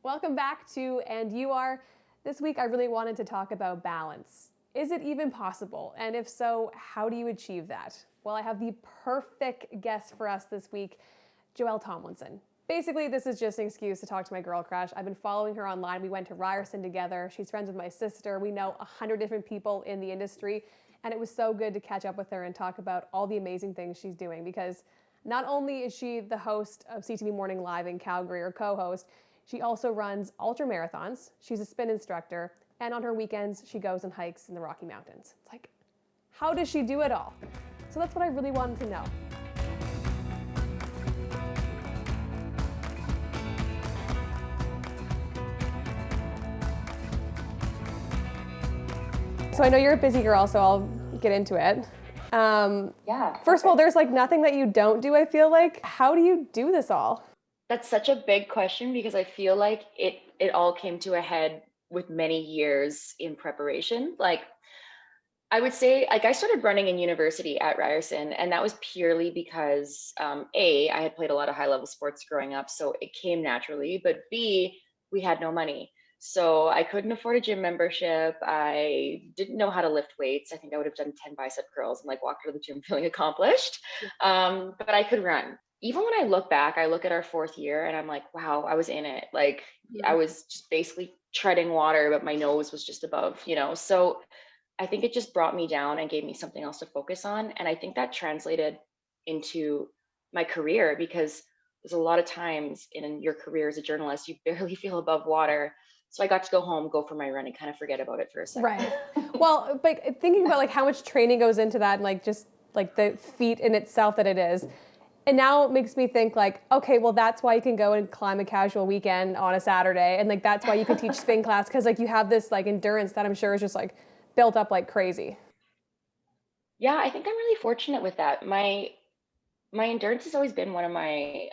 Welcome back to And You Are. This week I really wanted to talk about balance. Is it even possible? And if so, how do you achieve that? Well, I have the perfect guest for us this week, Joelle Tomlinson. Basically, this is just an excuse to talk to my girl crush. I've been following her online. We went to Ryerson together. She's friends with my sister. We know 100 different people in the industry. And it was so good to catch up with her and talk about all the amazing things she's doing, because not only is she the host of CTV Morning Live in Calgary, or co-host, she also runs ultra marathons. She's a spin instructor. And on her weekends, she goes and hikes in the Rocky Mountains. It's like, how does she do it all? So that's what I really wanted to know. So I know you're a busy girl, so I'll get into it. First of all, there's like nothing that you don't do, I feel like. How do you do this all? That's such a big question because I feel like it all came to a head with many years in preparation. Like I would say, like I started running in university at Ryerson, and that was purely because A, I had played a lot of high level sports growing up, so it came naturally. But B, we had no money. So I couldn't afford a gym membership. I didn't know how to lift weights. I think I would have done 10 bicep curls and like walked out of the gym feeling accomplished. But I could run. Even when I look back, I look at our fourth year and I'm like, wow, I was in it. Like I was just basically treading water, but my nose was just above, So I think it just brought me down and gave me something else to focus on. And I think that translated into my career, because there's a lot of times in your career as a journalist, you barely feel above water. So I got to go home, go for my run, and kind of forget about it for a second. Right. Well, but thinking about like how much training goes into that, and like just like the feat in itself that it is, and now it makes me think like, okay, well that's why you can go and climb a casual weekend on a Saturday, and like that's why you can teach spin class, because like you have this like endurance that I'm sure is just like built up like crazy. Yeah, I think I'm really fortunate with that. My endurance has always been one of my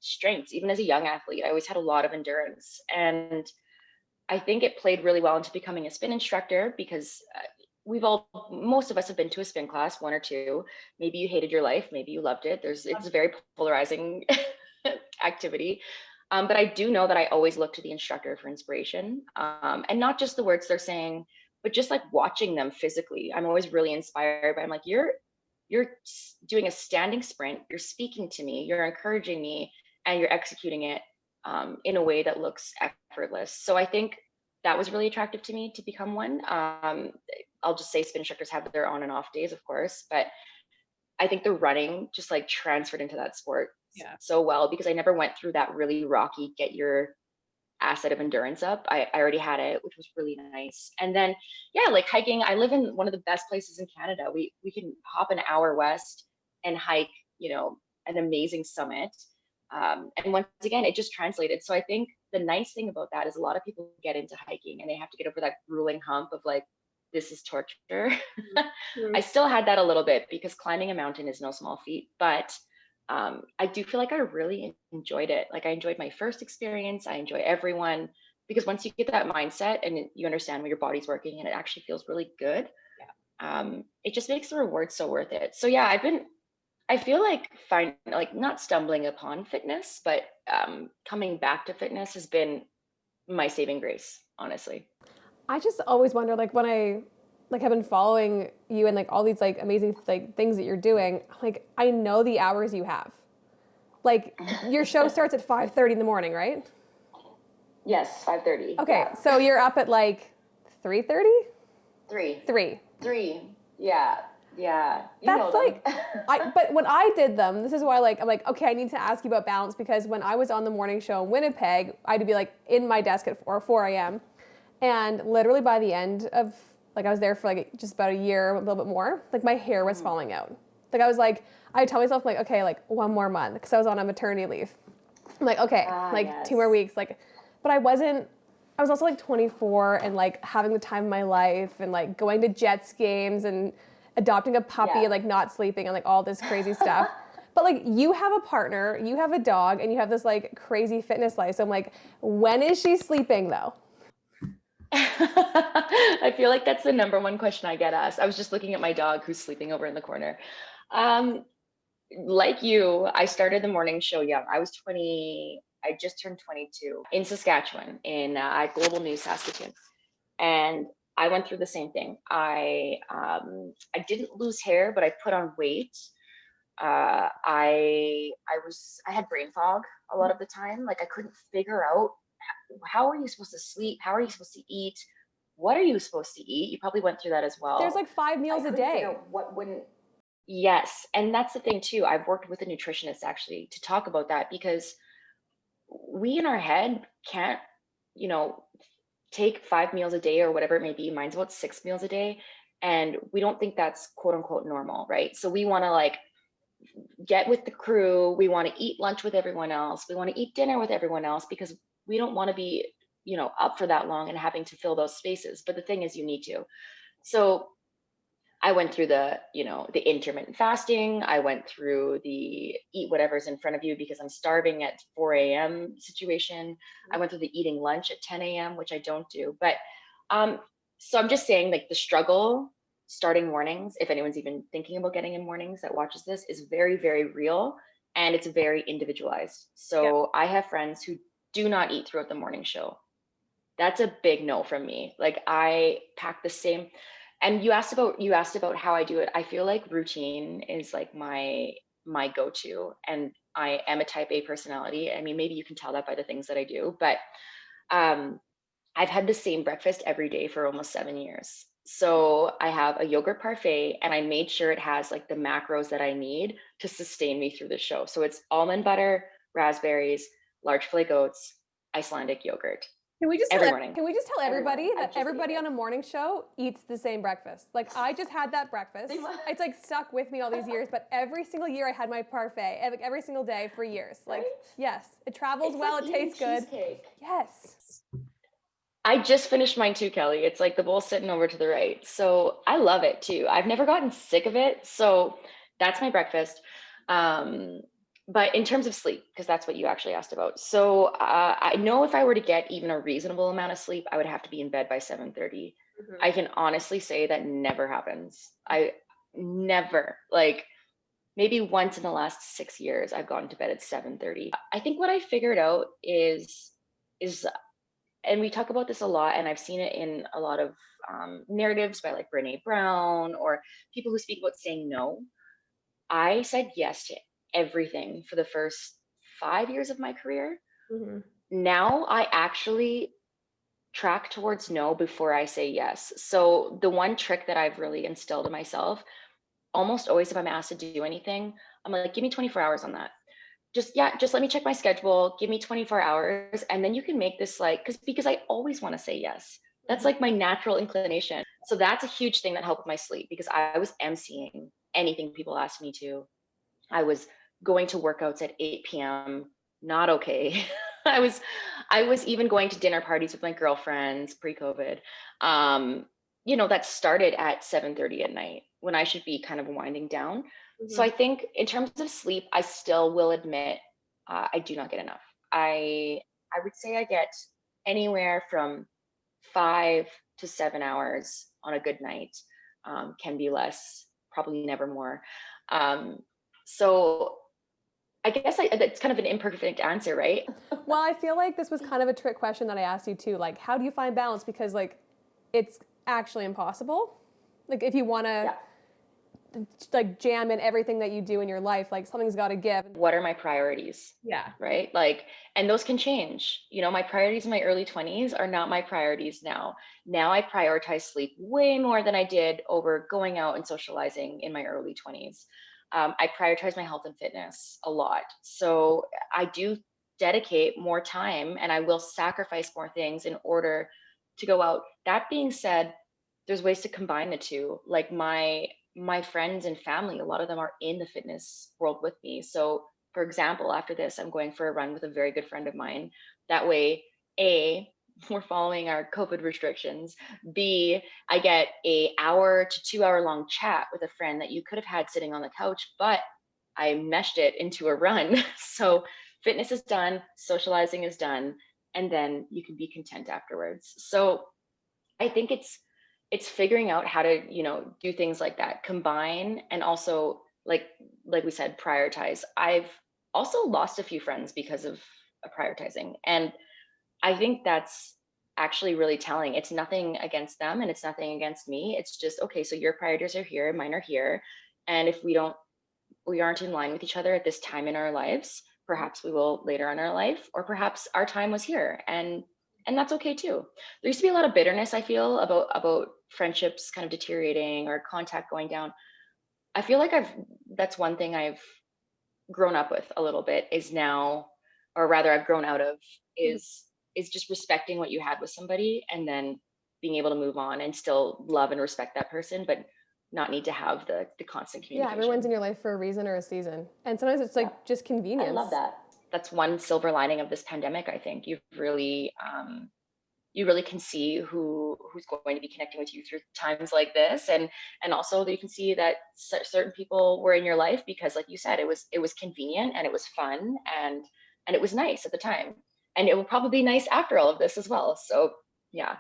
strengths. Even as a young athlete, I always had a lot of endurance, and I think it played really well into becoming a spin instructor, because most of us have been to a spin class, one or two. Maybe you hated your life, maybe you loved it. It's a very polarizing activity. But I do know that I always look to the instructor for inspiration, and not just the words they're saying, but just like watching them physically. I'm always really inspired by, I'm like, you're doing a standing sprint, you're speaking to me, you're encouraging me, and you're executing it in a way that looks effortless. So I think that was really attractive to me to become one. I'll just say spin instructors have their on and off days, of course, but I think the running just like transferred into that sport so well, because I never went through that really rocky, get your asset of endurance up. I already had it, which was really nice. And then, yeah, like hiking, I live in one of the best places in Canada. We can hop an hour west and hike, an amazing summit. And once again, it just translated. So I think the nice thing about that is a lot of people get into hiking and they have to get over that grueling hump of like, this is torture. I still had that a little bit, because climbing a mountain is no small feat, but I do feel like I really enjoyed it. Like I enjoyed my first experience. I enjoy everyone, because once you get that mindset and you understand what your body's working and it actually feels really good, it just makes the reward so worth it. So yeah, I feel like not stumbling upon fitness, but coming back to fitness has been my saving grace, honestly. I just always wonder, like when I like have been following you and like all these like amazing like things that you're doing, like I know the hours you have. Like your show starts at 5:30 in the morning, right? Yes, 5:30. Okay, yeah. So you're up at like 3:30? 3. 3. 3. Yeah. Yeah. That's like, but when I did them, this is why like, I'm like, okay, I need to ask you about balance, because when I was on the morning show in Winnipeg, I had to be like in my desk at 4 a.m. And literally by the end of, like I was there for like just about a year, a little bit more, like my hair was falling out. Like I was like, I would tell myself like, okay, like one more month, because I was on a maternity leave. I'm like, okay, like 2 more weeks, like, but I was also like 24 and like having the time of my life and like going to Jets games and adopting a puppy and like not sleeping and like all this crazy stuff. But like you have a partner, you have a dog, and you have this like crazy fitness life. So I'm like, when is she sleeping though? I feel like that's the number one question I get asked. I was just looking at my dog who's sleeping over in the corner. Like you, I started the morning show young. I was 20, I just turned 22 in Saskatchewan, at Global News Saskatoon, and I went through the same thing. I didn't lose hair, but I put on weight. I had brain fog a lot of the time. Like I couldn't figure out how are you supposed to sleep? How are you supposed to eat? What are you supposed to eat? You probably went through that as There's well. like 5 I meals a couldn't figure day. out what wouldn't. Yes, and that's the thing too. I've worked with a nutritionist actually to talk about that because we in our head can't, you know, take 5 meals a day or whatever it may be. Mine's about 6 meals a day. And we don't think that's quote unquote normal, right? So we want to like get with the crew. We want to eat lunch with everyone else. We want to eat dinner with everyone else because we don't want to be, up for that long and having to fill those spaces. But the thing is, you need to. So I went through the intermittent fasting. I went through the eat whatever's in front of you because I'm starving at 4 a.m. situation. I went through the eating lunch at 10 a.m., which I don't do. But so I'm just saying, like the struggle starting mornings, if anyone's even thinking about getting in mornings that watches this, is very, very real and it's very individualized. Yeah. So I have friends who do not eat throughout the morning show. That's a big no from me. Like I pack the same. And you asked about how I do it. I feel like routine is like my go-to, and I am a type A personality. I mean, maybe you can tell that by the things that I do, but um I've had the same breakfast every day for almost 7 years. So I have a yogurt parfait and I made sure it has like the macros that I need to sustain me through the show. So it's almond butter, raspberries, large flake oats, Icelandic yogurt every morning. Can we just tell Every morning. everybody I that just eat everybody it. on a morning show eats the same breakfast? Like I just had that breakfast. They must- It's like stuck with me all these years, but every single year I had my parfait, like every single day for years. Like Right? yes, it travels It's well, like it eating tastes good. cheesecake. Yes. I just finished mine too, Kelly. It's like the bowl sitting over to the right. So I love it too. I've never gotten sick of it. So that's my breakfast. Um, but in terms of sleep, because that's what you actually asked about. So I know if I were to get even a reasonable amount of sleep, I would have to be in bed by 7:30. I can honestly say that never happens. I never, like maybe once in the last 6 years, I've gone to bed at 7:30. I think what I figured out is and we talk about this a lot, and I've seen it in a lot of narratives by like Brene Brown or people who speak about saying no. I said yes to everything for the first 5 years of my career. Mm-hmm. Now I actually track towards no before I say yes. So the one trick that I've really instilled in myself, almost always if I'm asked to do anything, I'm like, give me 24 hours on that. Just let me check my schedule, give me 24 hours, and then you can make this like because I always want to say yes. That's like my natural inclination. So that's a huge thing that helped with my sleep because I was emceeing anything people asked me to. I was going to workouts at 8 p.m. Not okay. I was I was even going to dinner parties with my girlfriends pre-COVID. Um, that started at 7:30 at night when I should be kind of winding down. So I think in terms of sleep, I still will admit I do not get enough. I would say I get anywhere from 5 to 7 hours on a good night. Can be less, probably never more. Um, so I guess that's kind of an imperfect answer, right? Well, I feel like this was kind of a trick question that I asked you too. Like, how do you find balance? Because like, it's actually impossible. Like, if you want to Yeah. like jam in everything that you do in your life, like something's got to give. What are my priorities? Yeah. Right? Like, and those can change. My priorities in my early 20s are not my priorities now. Now I prioritize sleep way more than I did over going out and socializing in my early 20s. I prioritize my health and fitness a lot. So I do dedicate more time and I will sacrifice more things in order to go out. That being said, there's ways to combine the two. Like my friends and family, a lot of them are in the fitness world with me. So for example, after this, I'm going for a run with a very good friend of mine. That way, A, we're following our COVID restrictions. B, I get a hour to 2 hour long chat with a friend that you could have had sitting on the couch, but I meshed it into a run. So fitness is done, socializing is done, and then you can be content afterwards. So I think it's figuring out how to, do things like that, combine and also like we said, prioritize. I've also lost a few friends because of prioritizing. And I think that's actually really telling. It's nothing against them and it's nothing against me. It's just, okay, so your priorities are here, mine are here. And if we aren't in line with each other at this time in our lives, perhaps we will later in our life, or perhaps our time was here. And that's okay too. There used to be a lot of bitterness, I feel, about friendships kind of deteriorating or contact going down. I feel like that's one thing I've grown up with a little bit, is now, or rather I've grown out of, is just respecting what you had with somebody and then being able to move on and still love and respect that person, but not need to have the constant communication. Yeah, everyone's in your life for a reason or a season. And sometimes it's like just convenience. I love that. That's one silver lining of this pandemic. I think you've really you really can see who's going to be connecting with you through times like this, and also that you can see that certain people were in your life because, like you said, it was convenient and it was fun and it was nice at the time, and it will probably be nice after all of this as well. So yeah.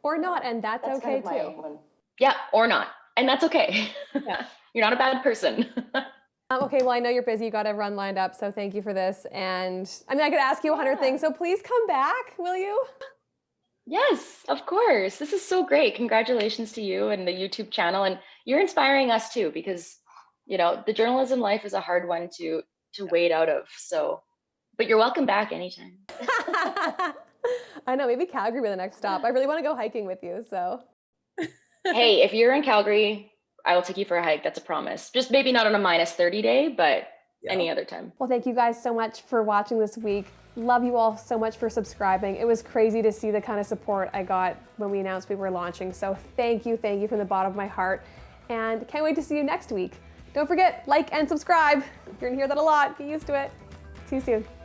Or not, and that's okay kind of too. Yeah, or not, and that's okay. Yeah. You're not a bad person. Okay, well, I know you're busy. You got a run lined up, so thank you for this. And I mean, I could ask you 100 things, so please come back, will you? Yes, of course. This is so great. Congratulations to you and the YouTube channel. And you're inspiring us too, because, the journalism life is a hard one to wade out of. So, but you're welcome back anytime. I know, maybe Calgary will be the next stop. I really want to go hiking with you, so. Hey, if you're in Calgary, I will take you for a hike. That's a promise. Just maybe not on a -30 day, but any other time. Well, thank you guys so much for watching this week. Love you all so much for subscribing. It was crazy to see the kind of support I got when we announced we were launching. So thank you from the bottom of my heart. And can't wait to see you next week. Don't forget, like and subscribe. You're gonna hear that a lot. Get used to it. See you soon.